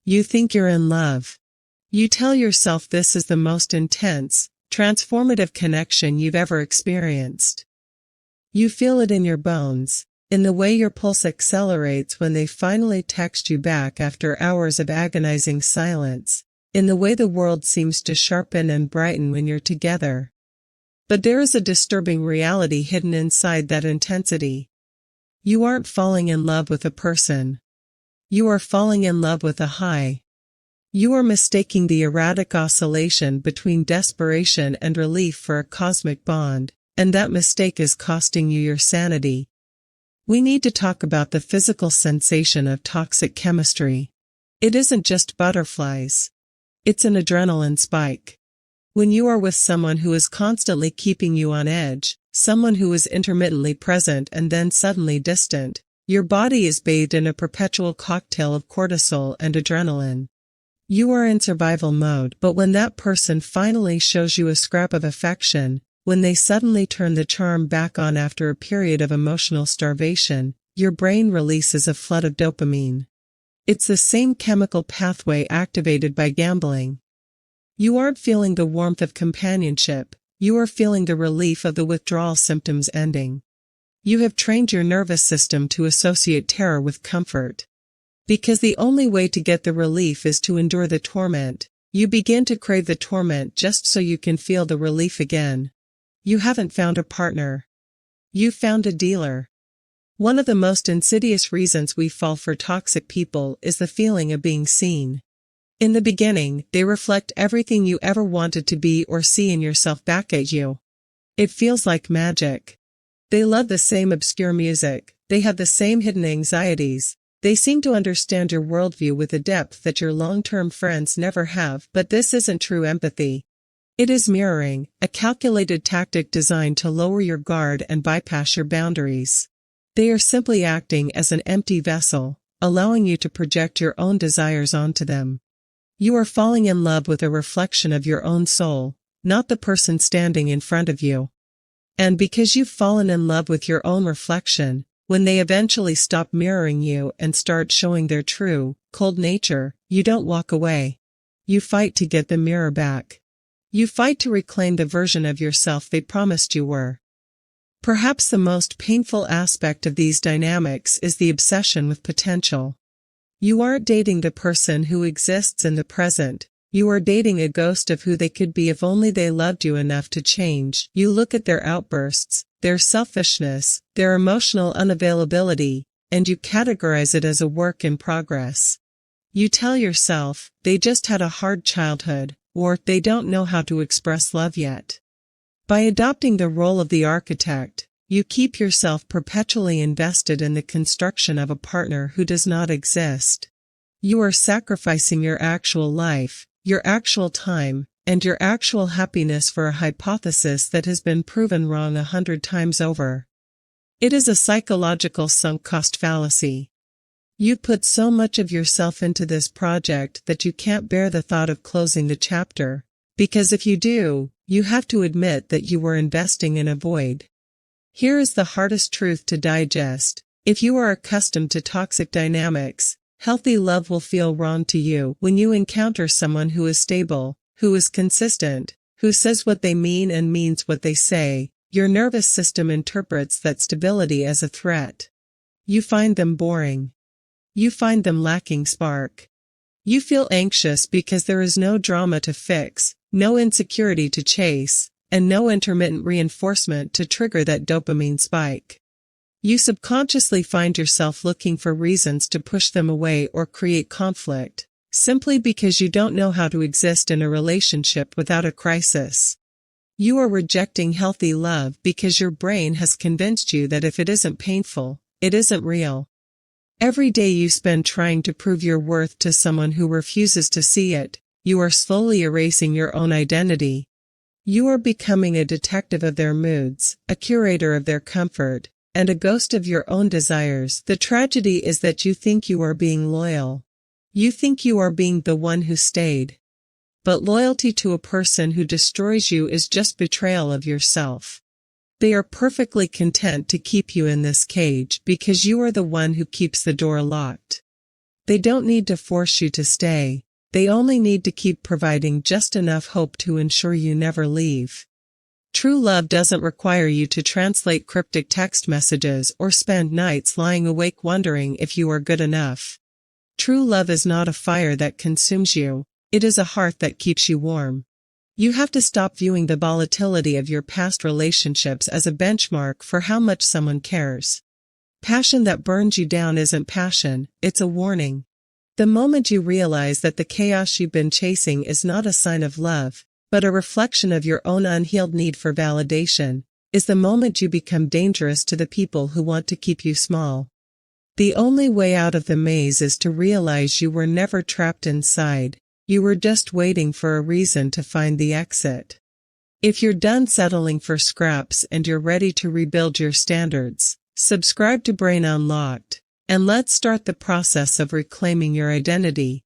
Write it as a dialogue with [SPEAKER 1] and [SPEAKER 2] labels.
[SPEAKER 1] You think you're in love. You tell yourself this is the most intense, transformative connection you've ever experienced. You feel it in your bones, in the way your pulse accelerates when they finally text you back after hours of agonizing silence, in the way the world seems to sharpen and brighten when you're together. But there is a disturbing reality hidden inside that intensity. You aren't falling in love with a person. You are falling in love with a high. You are mistaking the erratic oscillation between desperation and relief for a cosmic bond, and that mistake is costing you your sanity. We need to talk about the physical sensation of toxic chemistry. It isn't just butterflies. It's an adrenaline spike. When you are with someone who is constantly keeping you on edge, someone who is intermittently present and then suddenly distant, your body is bathed in a perpetual cocktail of cortisol and adrenaline. You are in survival mode, but when that person finally shows you a scrap of affection, when they suddenly turn the charm back on after a period of emotional starvation, your brain releases a flood of dopamine. It's the same chemical pathway activated by gambling. You aren't feeling the warmth of companionship, you are feeling the relief of the withdrawal symptoms ending. You have trained your nervous system to associate terror with comfort. Because the only way to get the relief is to endure the torment, you begin to crave the torment just so you can feel the relief again. You haven't found a partner. You've found a dealer. One of the most insidious reasons we fall for toxic people is the feeling of being seen. In the beginning, they reflect everything you ever wanted to be or see in yourself back at you. It feels like magic. They love the same obscure music, they have the same hidden anxieties, they seem to understand your worldview with a depth that your long-term friends never have, but this isn't true empathy. It is mirroring, a calculated tactic designed to lower your guard and bypass your boundaries. They are simply acting as an empty vessel, allowing you to project your own desires onto them. You are falling in love with a reflection of your own soul, not the person standing in front of you. And because you've fallen in love with your own reflection, when they eventually stop mirroring you and start showing their true, cold nature, you don't walk away. You fight to get the mirror back. You fight to reclaim the version of yourself they promised you were. Perhaps the most painful aspect of these dynamics is the obsession with potential. You aren't dating the person who exists in the present, you are dating a ghost of who they could be if only they loved you enough to change. You look at their outbursts, their selfishness, their emotional unavailability, and you categorize it as a work in progress. You tell yourself, they just had a hard childhood, or they don't know how to express love yet. By adopting the role of the architect, you keep yourself perpetually invested in the construction of a partner who does not exist. You are sacrificing your actual life, your actual time, and your actual happiness for a hypothesis that has been proven wrong 100 times over. It is a psychological sunk cost fallacy. You put so much of yourself into this project that you can't bear the thought of closing the chapter, because if you do, you have to admit that you were investing in a void. Here is the hardest truth to digest. If you are accustomed to toxic dynamics, healthy love will feel wrong to you when you encounter someone who is stable, who is consistent, who says what they mean and means what they say. Your nervous system interprets that stability as a threat. You find them boring. You find them lacking spark. You feel anxious because there is no drama to fix, no insecurity to chase, and no intermittent reinforcement to trigger that dopamine spike. You subconsciously find yourself looking for reasons to push them away or create conflict, simply because you don't know how to exist in a relationship without a crisis. You are rejecting healthy love because your brain has convinced you that if it isn't painful, it isn't real. Every day you spend trying to prove your worth to someone who refuses to see it, you are slowly erasing your own identity. You are becoming a detective of their moods, a curator of their comfort, and a ghost of your own desires. The tragedy is that you think you are being loyal. You think you are being the one who stayed. But loyalty to a person who destroys you is just betrayal of yourself. They are perfectly content to keep you in this cage because you are the one who keeps the door locked. They don't need to force you to stay. They only need to keep providing just enough hope to ensure you never leave. True love doesn't require you to translate cryptic text messages or spend nights lying awake wondering if you are good enough. True love is not a fire that consumes you, it is a heart that keeps you warm. You have to stop viewing the volatility of your past relationships as a benchmark for how much someone cares. Passion that burns you down isn't passion, it's a warning. The moment you realize that the chaos you've been chasing is not a sign of love, but a reflection of your own unhealed need for validation, is the moment you become dangerous to the people who want to keep you small. The only way out of the maze is to realize you were never trapped inside, you were just waiting for a reason to find the exit. If you're done settling for scraps and you're ready to rebuild your standards, subscribe to Brain Unlocked, and let's start the process of reclaiming your identity.